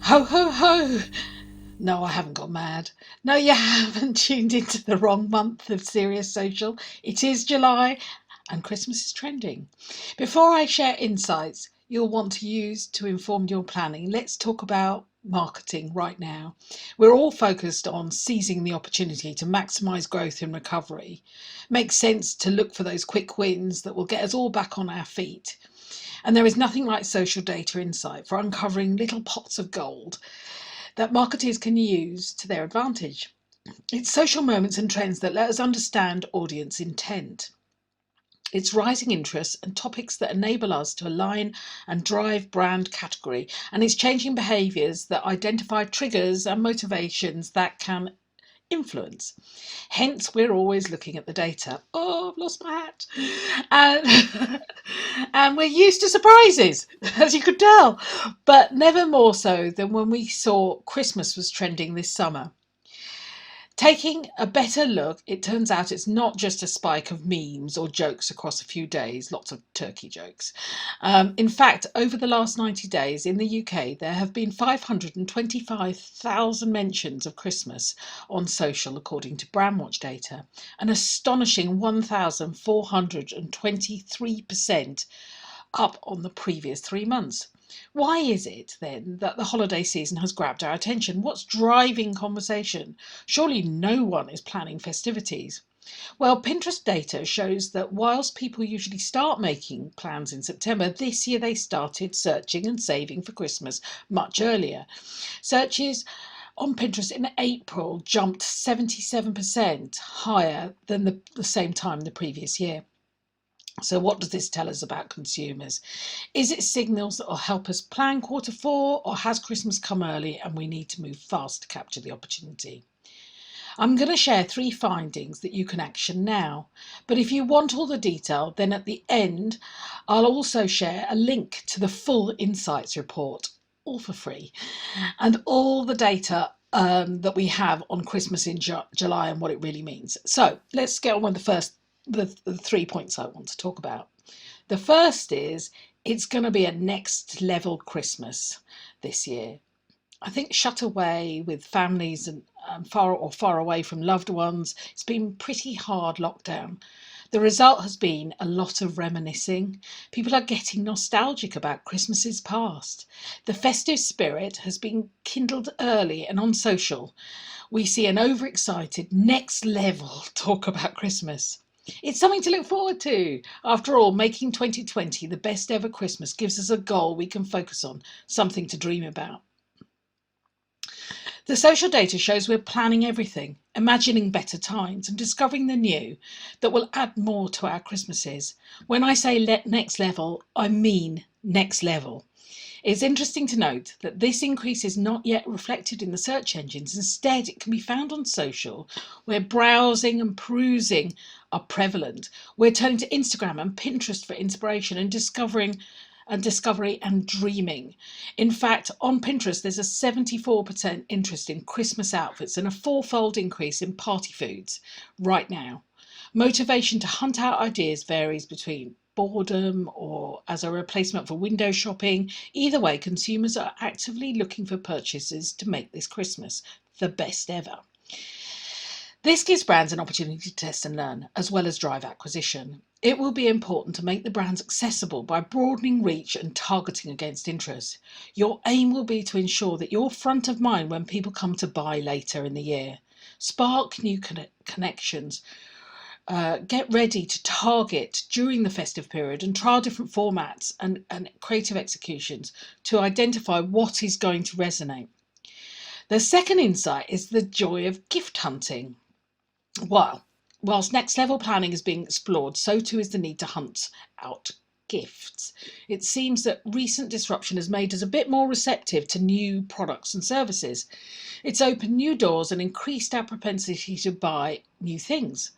Ho, ho, ho! No, I haven't gone mad. No, you haven't tuned into the wrong month of Serious Social. It is July and Christmas is trending. Before I share insights you'll want to use to inform your planning, let's talk about marketing right now. We're all focused on seizing the opportunity to maximise growth and recovery. Makes sense to look for those quick wins that will get us all back on our feet. And there is nothing like social data insight for uncovering little pots of gold that marketers can use to their advantage. It's social moments and trends that let us understand audience intent. It's rising interests and topics that enable us to align and drive brand category, and it's changing behaviours that identify triggers and motivations that can influence. Hence, we're always looking at the data. Oh, I've lost my hat. And, and we're used to surprises, as you could tell, but never more so than when we saw Christmas was trending this summer. Taking a better look, it turns out it's not just a spike of memes or jokes across a few days, lots of turkey jokes. In fact, over the last 90 days in the UK, there have been 525,000 mentions of Christmas on social, according to Brandwatch data, an astonishing 1,423% up on the previous 3 months. Why is it then that the holiday season has grabbed our attention? What's driving conversation? Surely no one is planning festivities. Well, Pinterest data shows that whilst people usually start making plans in September, this year they started searching and saving for Christmas much earlier. Searches on Pinterest in April jumped 77% higher than the same time the previous year. So what does this tell us about consumers? Is it signals that will help us plan Q4, or has Christmas come early and we need to move fast to capture the opportunity? I'm going to share 3 findings that you can action now. But if you want all the detail, then at the end, I'll also share a link to the full insights report, all for free, and all the data that we have on Christmas in July and what it really means. So let's get on with the 3 points I want to talk about. The first is it's going to be a next level Christmas this year. I think shut away with families and far away from loved ones. It's been pretty hard lockdown. The result has been a lot of reminiscing. People are getting nostalgic about Christmases past. The festive spirit has been kindled early and on social. We see an overexcited next level talk about Christmas. It's something to look forward to. After all, making 2020 the best ever Christmas gives us a goal we can focus on, something to dream about. The social data shows we're planning everything, imagining better times and discovering the new that will add more to our Christmases. When I say next level, I mean next level. It's interesting to note that this increase is not yet reflected in the search engines. Instead, it can be found on social, where browsing and perusing are prevalent. We're turning to Instagram and Pinterest for inspiration and discovery and dreaming. In fact, on Pinterest, there's a 74% interest in Christmas outfits and a 4-fold increase in party foods right now. Motivation to hunt out ideas varies between boredom or as a replacement for window shopping. Either way, consumers are actively looking for purchases to make this Christmas the best ever. This gives brands an opportunity to test and learn, as well as drive acquisition. It will be important to make the brands accessible by broadening reach and targeting against interest. Your aim will be to ensure that you're front of mind when people come to buy later in the year. Spark new connections. Get ready to target during the festive period and trial different formats and creative executions to identify what is going to resonate. The second insight is the joy of gift hunting. Whilst next level planning is being explored, so too is the need to hunt out gifts. It seems that recent disruption has made us a bit more receptive to new products and services. It's opened new doors and increased our propensity to buy new things.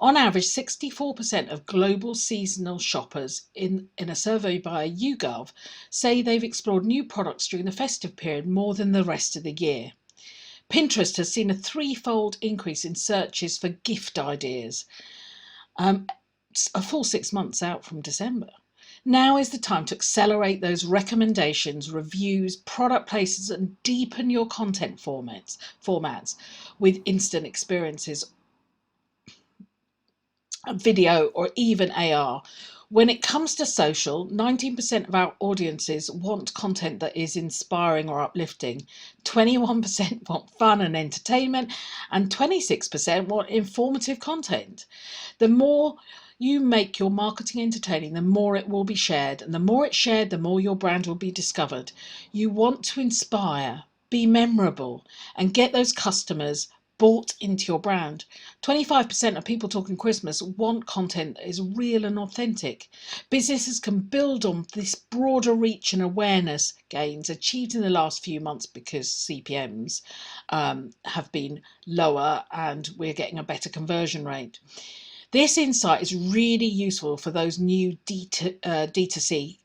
On average, 64% of global seasonal shoppers in a survey by YouGov say they've explored new products during the festive period more than the rest of the year. Pinterest has seen a 3-fold increase in searches for gift ideas, a full 6 months out from December. Now is the time to accelerate those recommendations, reviews, product places, and deepen your content formats with instant experiences, video, or even AR. When it comes to social, 19% of our audiences want content that is inspiring or uplifting, 21% want fun and entertainment, and 26% want informative content. The more you make your marketing entertaining, the more it will be shared. And the more it's shared, the more your brand will be discovered. You want to inspire, be memorable, and get those customers bought into your brand. 25% of people talking Christmas want content that is real and authentic. Businesses can build on this broader reach and awareness gains achieved in the last few months because CPMs have been lower and we're getting a better conversion rate. This insight is really useful for those new D2C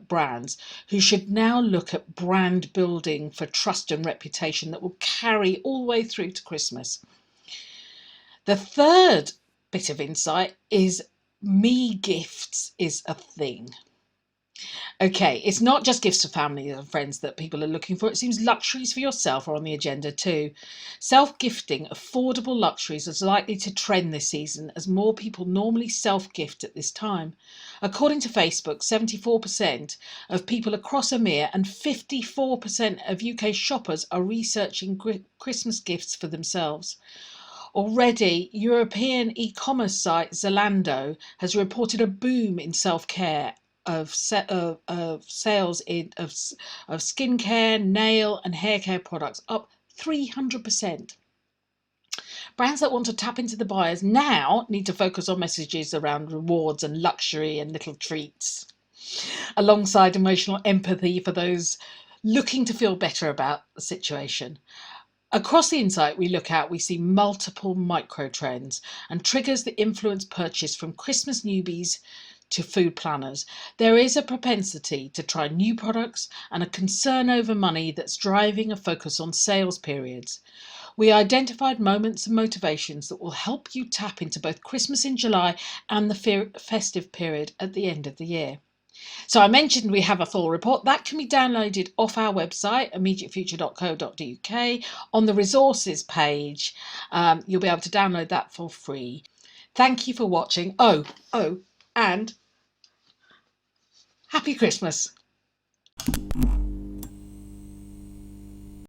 brands who should now look at brand building for trust and reputation that will carry all the way through to Christmas. The third bit of insight is me gifts is a thing. Okay, it's not just gifts to family and friends that people are looking for. It seems luxuries for yourself are on the agenda too. Self-gifting, affordable luxuries is likely to trend this season as more people normally self-gift at this time. According to Facebook, 74% of people across EMEA and 54% of UK shoppers are researching Christmas gifts for themselves. Already, European e-commerce site Zalando has reported a boom in self-care of sales of skincare, nail and hair care products, up 300%. Brands that want to tap into the buyers now need to focus on messages around rewards and luxury and little treats, alongside emotional empathy for those looking to feel better about the situation. Across the insight we look at, we see multiple micro trends and triggers that influence purchase from Christmas newbies to food planners. There is a propensity to try new products and a concern over money that's driving a focus on sales periods. We identified moments and motivations that will help you tap into both Christmas in July and the festive period at the end of the year. So I mentioned we have a full report that can be downloaded off our website, immediatefuture.co.uk. On the resources page, you'll be able to download that for free. Thank you for watching. And Happy Christmas.